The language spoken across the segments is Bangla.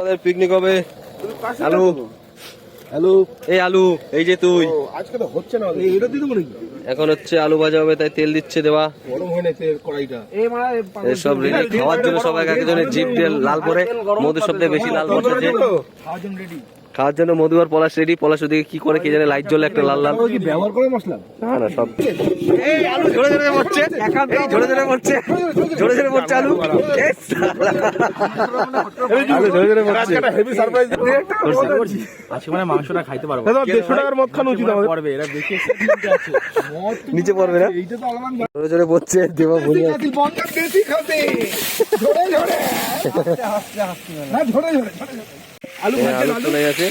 আমাদের পিকনিক হবে। আলু আলু এই আলু এই যে তুই আজকে তো হচ্ছে না, এটা দিয়ে দেবো নাকি? এখন হচ্ছে আলু ভাজা হবে, তাই তেল দিচ্ছে দেওয়া। গরম হয় না তেল কড়াইটা। সব রেডি খাওয়ার জন্য। সবাই একজনের জিভ দিয়ে লাল করে, মধুর শব্দে বেশি লাল পড়ছে। খাওয়ার জন্য মধু আর পলাশ রেডি। পলাশ ওদিকে কি করে কি জানে, লাইট জ্বলে একটা লাল লাল। কি ব্যবহার করে মশলা? না না, সব আলু ঝরে ঝরে পড়ছে, ঝরে ঝরে পড়ছে, ঝরে ঝরে পড়ছে আলু। আলু ঝরে ঝরে পড়ছে। হেভি সারপ্রাইজ আজকে মানে মাংসটা খাইতে পারবো। 150 টাকার মদ খান উচিত আমাদের। পড়বে এরা দেখে নিচে পড়বে না, এইটা তো আলাদা ঝরে ঝরে পড়ছে। দেবা ভুলে বন্ধন দেশি খাতে ঝরে ঝরে না, ঝরে ঝরে আলু ভাজছে। আলু চলে গেছে।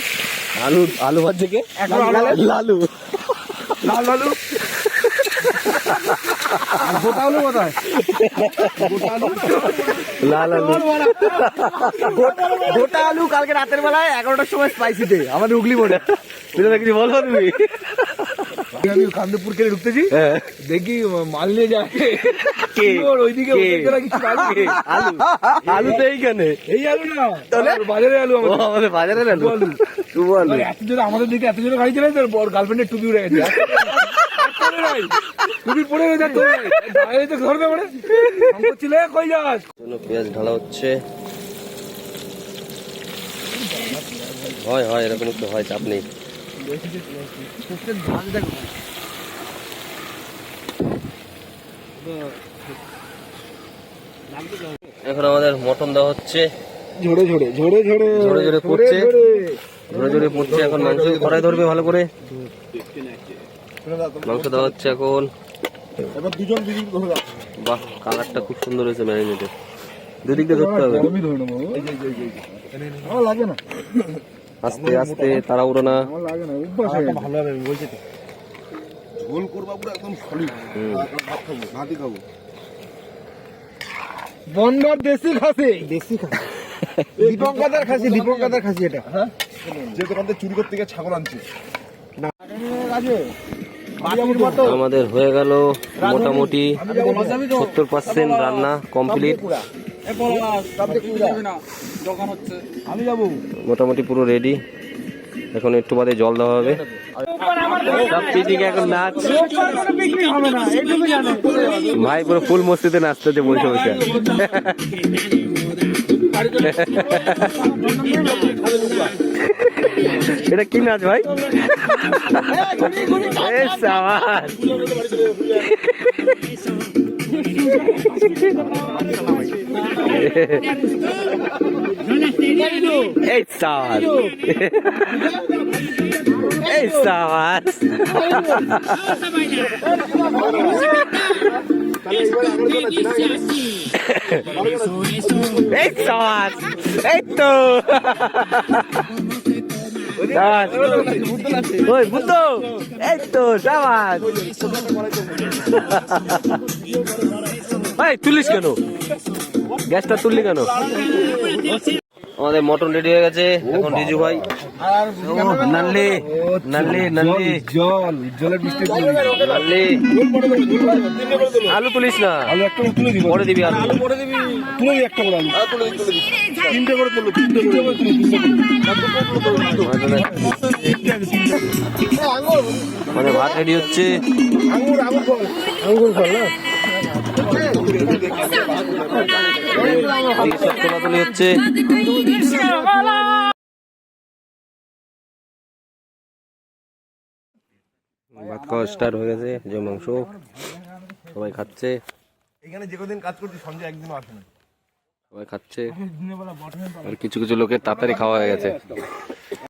আলু আলু ভাজছে কে? লালু লাল আলু গোটা আলু কোথায়? লাল আলু গোটা আলু কালকে রাতের বেলায় 11টার সময় স্পাইসিতে আমার উগলি মোড়ে। তুমি কিছু বলবো তুমি? আমি কান্দপুর কে ঢুকতেছি, দেখি মাল নিয়ে যায় কে? ওইদিকে আলু আলু তো এইখানে। এই আলু না, বাজারে আলু ও, আমাদের বাজারে আলু। শুভ আলু। এত জোরে আমাদের দিকে এত জোরে গাড়ি চালাই, তোর বড় গার্লফ্রেন্ডের টুপি উড়ে গেছে। টুপি পড়ে গেছে, বাইরে তো ধরবে মানে ছিল। কই যাস? পেঁয়াজ ঢালা হচ্ছে। হয় হয়, এরকম একটু হয়, চাপ নেই। এখন আমাদের মটন দেওয়া হচ্ছে। ঝরে ঝরে ঝরে ঝরে ঝরে ঝরে পড়ছে, ঝরে ঝরে পড়ছে। এখন মাংস কড়াই ধরবে ভালো করে। মাংস দেওয়া হচ্ছে এখন। এবার দুজন দিদি ধরে দাও। বাহ, কালারটা খুব সুন্দর হয়েছে ম্যারিনেটে। দুদিক দিয়ে ধরতে হবে, আমি ধরে নেবো। আমার লাগে না, আস্তে আস্তে, তাড়াহুড়ো না। আমার লাগে না, অভ্যাস হয়ে গেছে। ভালো হবে বলছি তো। ঝোল করবা পুরো একদম সলিড। ভাত খাবো, ভাতই খাবো। বন্ডর দেশি খাসি, দেশি খাসি। দীপঙ্কাদার খাসি, দীপঙ্কাদার খাসি এটা। হ্যাঁ, যে দোকান থেকে চুরি করতে গিয়ে ছাগল আনছি। না আছে। আমাদের হয়ে গেল মোটামুটি 70% রান্না কমপ্লিট। আমি যাবো মোটামুটি পুরো রেডি। এখন একটু বাদে জল দেওয়া হবে। সব পিকনিক এখন নাচ। ভাই পুরো ফুল মস্তিতে নাচতে বলছে বসে। এটা কি নাচ ভাই? এ সাবাস। এই সাবাস, এই সাবাস। এই সাবাস, এই তো ওই বুদ্ধ, এই তো সাবাস। ভাই তুলিস কেন? গ্যাসটা তুললি কেন? আমাদের মটন রেডি হয়ে গেছে। এখন রিজু ভাই নাল্লি নাল্লি নাল্লি জল জলের বৃষ্টি নাল্লি। আলু তুলিস না, আলু একটা তুলে দিব, পরে দিবি। আলু পরে দিবি, তুলে দি একটা করে আলু তুলে দি, তুলে দি। তিনটে করে তুলো, তিনটে করে তুলে, তিনটে মানে ভাত রেডি হচ্ছে। আঙ্গুর আঙ্গুর ফল, আঙ্গুর ফল না সব তোলাতুলি হচ্ছে। ভাত খাওয়া স্টার্ট হয়ে গেছে। যে মাংস সবাই খাচ্ছে, এখানে যে কদিন কাজ করছি সঞ্জয় একদিনও আসে না। সবাই খাচ্ছে। আর কিছু কিছু লোকের তাড়াতাড়ি খাওয়া হয়ে গেছে।